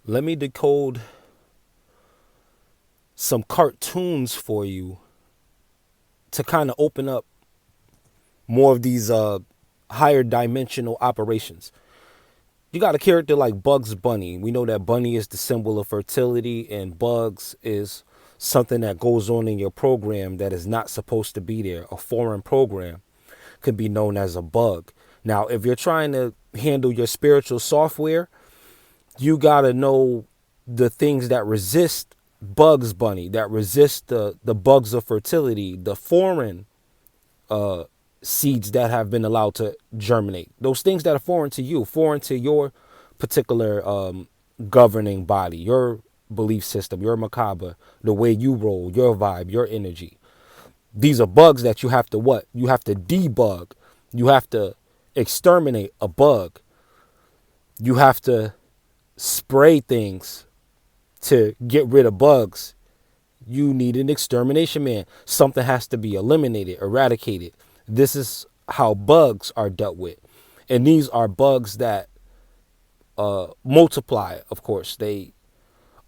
Let me decode some cartoons for you to kind of open up more of these higher dimensional operations. You got a character like Bugs Bunny. We know that bunny is the symbol of fertility, and bugs is something that goes on in your program that is not supposed to be there. A foreign program could be known as a bug. Now, if you're trying to handle your spiritual software, you got to know the things that resist Bugs Bunny, that resist the bugs of fertility, the foreign seeds that have been allowed to germinate. Those things that are foreign to you, foreign to your particular governing body, your belief system, your macabre, the way you roll, your vibe, your energy. These are bugs that you have to what? You have to debug. You have to exterminate a bug. You have to spray things to get rid of bugs. You need an extermination man. Something has to be eliminated, eradicated. This is how bugs are dealt with. And these are bugs that multiply, of course. They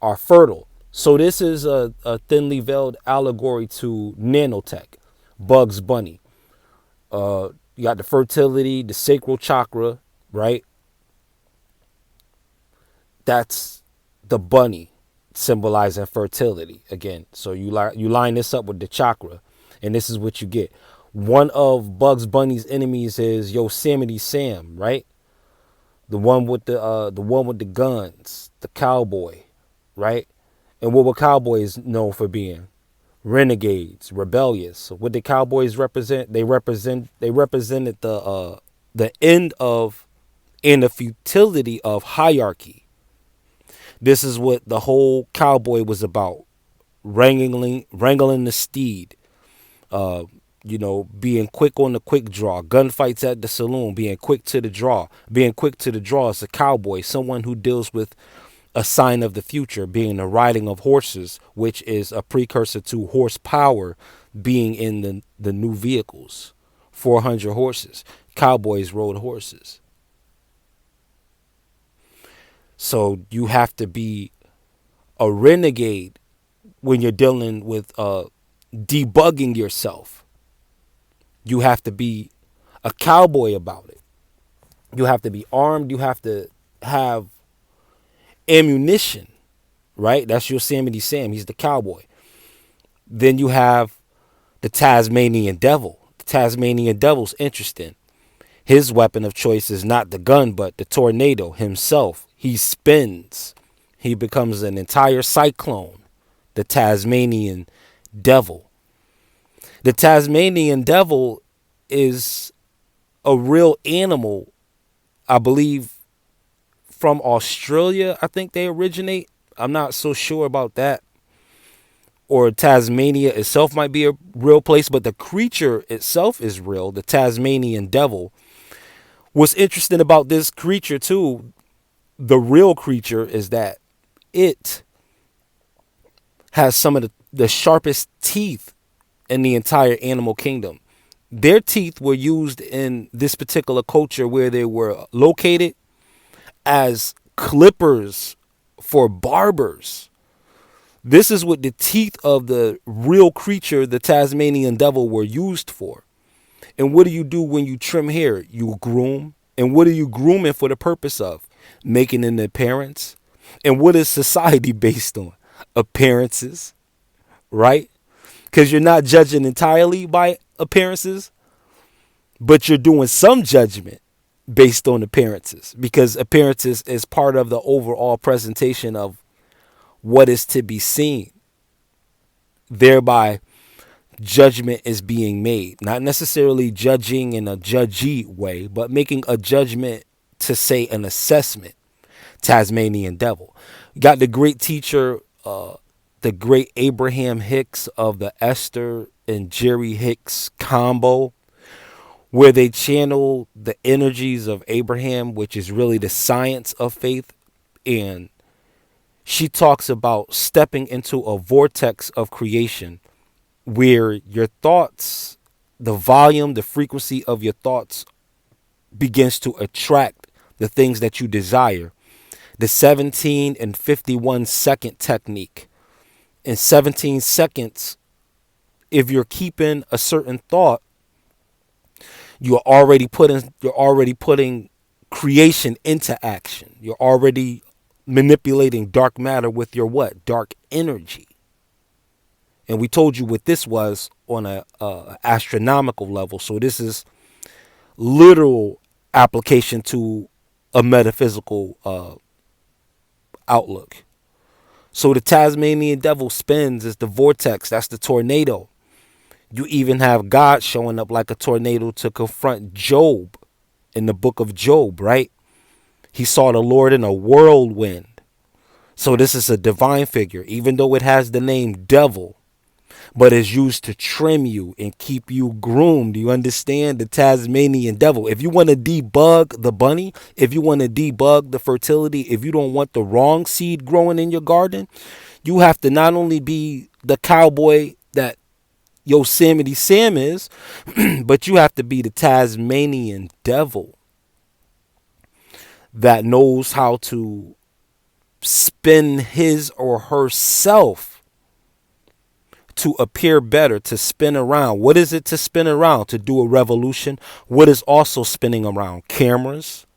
are fertile. So this is a thinly veiled allegory to nanotech, Bugs Bunny. You got the fertility, the sacral chakra, right? That's the bunny symbolizing fertility again. So you line this up with the chakra, and this is what you get. One of Bugs Bunny's enemies is Yosemite Sam, right? The one with the guns, the cowboy, right? And what were cowboys known for being? Renegades, rebellious. So what did cowboys represent? They represented the end of and the futility of hierarchy. This is what the whole cowboy was about. Wrangling the steed. Being quick on the quick draw. Gunfights at the saloon. Being quick to the draw. Being quick to the draw is a cowboy. Someone who deals with a sign of the future, being the riding of horses, which is a precursor to horsepower being in the new vehicles. 400 horses. Cowboys rode horses. So you have to be a renegade when you're dealing with debugging yourself. You have to be a cowboy about it. You have to be armed. You have to have ammunition, right? That's Yosemite Sam. He's the cowboy. Then you have the Tasmanian devil. The Tasmanian devil's interesting. His weapon of choice is not the gun, but the tornado himself. He spins. He becomes an entire cyclone. The Tasmanian devil. The Tasmanian devil is a real animal, I believe, from Australia. I think they originate. I'm not so sure about that. Or Tasmania itself might be a real place, but the creature itself is real. The Tasmanian devil. What's interesting about this creature too, the real creature, is that it has some of the sharpest teeth in the entire animal kingdom. Their teeth were used in this particular culture where they were located as clippers for barbers. This is what the teeth of the real creature, the Tasmanian devil, were used for. And what do you do when you trim hair? You groom. And what are you grooming for the purpose of? Making an appearance. And what is society based on? Appearances, right? Because you're not judging entirely by appearances, but you're doing some judgment based on appearances, because appearances is part of the overall presentation of what is to be seen. Thereby, judgment is being made. Not necessarily judging in a judgy way, but making a judgment to say an assessment. Tasmanian devil. Got the great teacher, the great Abraham Hicks of the Esther and Jerry Hicks combo, where they channel the energies of Abraham, which is really the science of faith. And she talks about stepping into a vortex of creation where your thoughts, the volume, the frequency of your thoughts begins to attract the things that you desire. The 17 and 51 second technique. In 17 seconds, if you're keeping a certain thought, you're already putting creation into action. You're already manipulating dark matter with your what? Dark energy. And we told you what this was on a astronomical level. So this is literal application to a metaphysical outlook. So the Tasmanian devil spins as the vortex. That's the tornado. You even have God showing up like a tornado to confront Job in the book of Job, right? He saw the Lord in a whirlwind. So this is a divine figure, even though it has the name devil, but is used to trim you and keep you groomed. You understand? The Tasmanian devil. If you want to debug the bunny, if you want to debug the fertility, if you don't want the wrong seed growing in your garden, you have to not only be the cowboy that Yosemite Sam is, but you have to be the Tasmanian devil that knows how to spin his or herself to appear better, to spin around. What is it to spin around? To do a revolution. What is also spinning around? Cameras,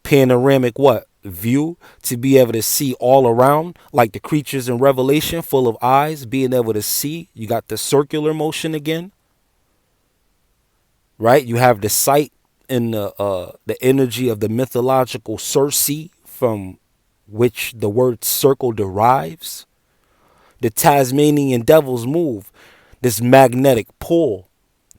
panoramic what? View, to be able to see all around, like the creatures in Revelation, full of eyes, being able to see. You got the circular motion again, right? You have the sight and the energy of the mythological Circe, from which the word circle derives. The Tasmanian devil's move, this magnetic pull,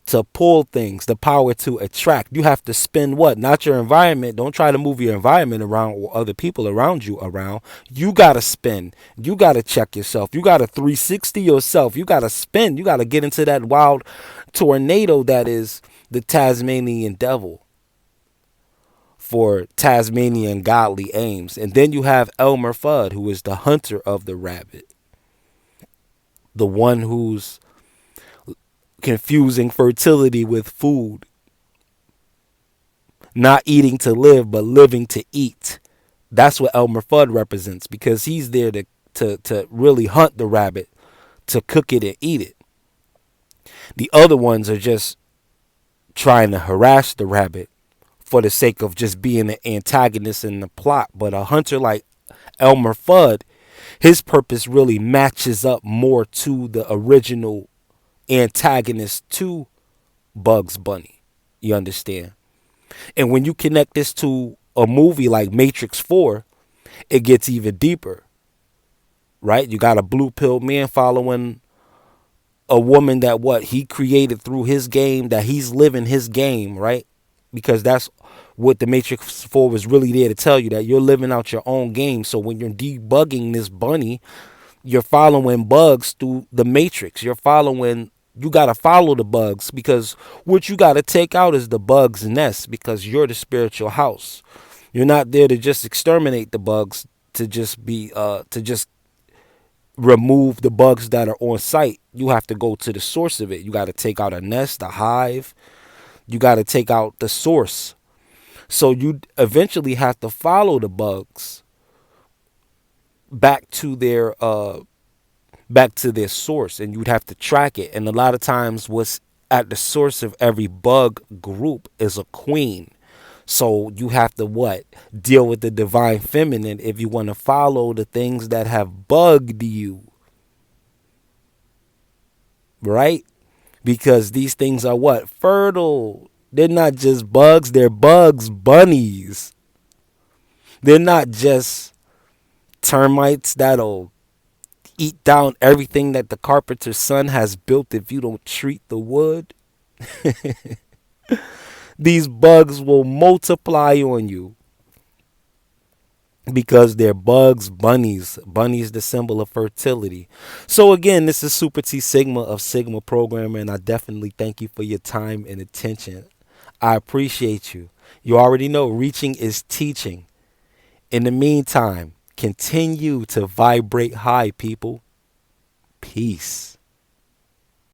to pull things, the power to attract. You have to spin what? Not your environment. Don't try to move your environment around or other people around you around. You got to spin. You got to check yourself. You got to 360 yourself. You got to spin. You got to get into that wild tornado that is the Tasmanian devil for Tasmanian godly aims. And then you have Elmer Fudd, who is the hunter of the rabbit, the one who's confusing fertility with food, not eating to live, but living to eat. That's what Elmer Fudd represents, because he's there to really hunt the rabbit, to cook it and eat it. The other ones are just trying to harass the rabbit for the sake of just being an antagonist in the plot. But a hunter like Elmer Fudd, his purpose really matches up more to the original antagonist to Bugs Bunny. You understand? And when you connect this to a movie like Matrix 4, it gets even deeper, right? You got a blue pill man following a woman that what he created through his game, that he's living his game, right? Because that's what the Matrix 4 was really there to tell you, that you're living out your own game. So when you're debugging this bunny, you're following bugs through the Matrix. You got to follow the bugs, because what you got to take out is the bug's nest, because you're the spiritual house. You're not there to just exterminate the bugs, to just remove the bugs that are on site. You have to go to the source of it. You got to take out a nest, a hive. You got to take out the source. So you eventually have to follow the bugs back to their source, and you'd have to track it. And a lot of times what's at the source of every bug group is a queen. So you have to what? Deal with the divine feminine if you want to follow the things that have bugged you. Right? Because these things are what? Fertile. They're not just bugs, they're bugs bunnies. They're not just termites that'll eat down everything that the carpenter's son has built if you don't treat the wood. These bugs will multiply on you because they're bugs, bunnies. Bunnies, the symbol of fertility. So again, this is Super T Sigma of Sigma Programmer, and I definitely thank you for your time and attention. I appreciate you. You already know reaching is teaching. In the meantime, continue to vibrate high, people. Peace.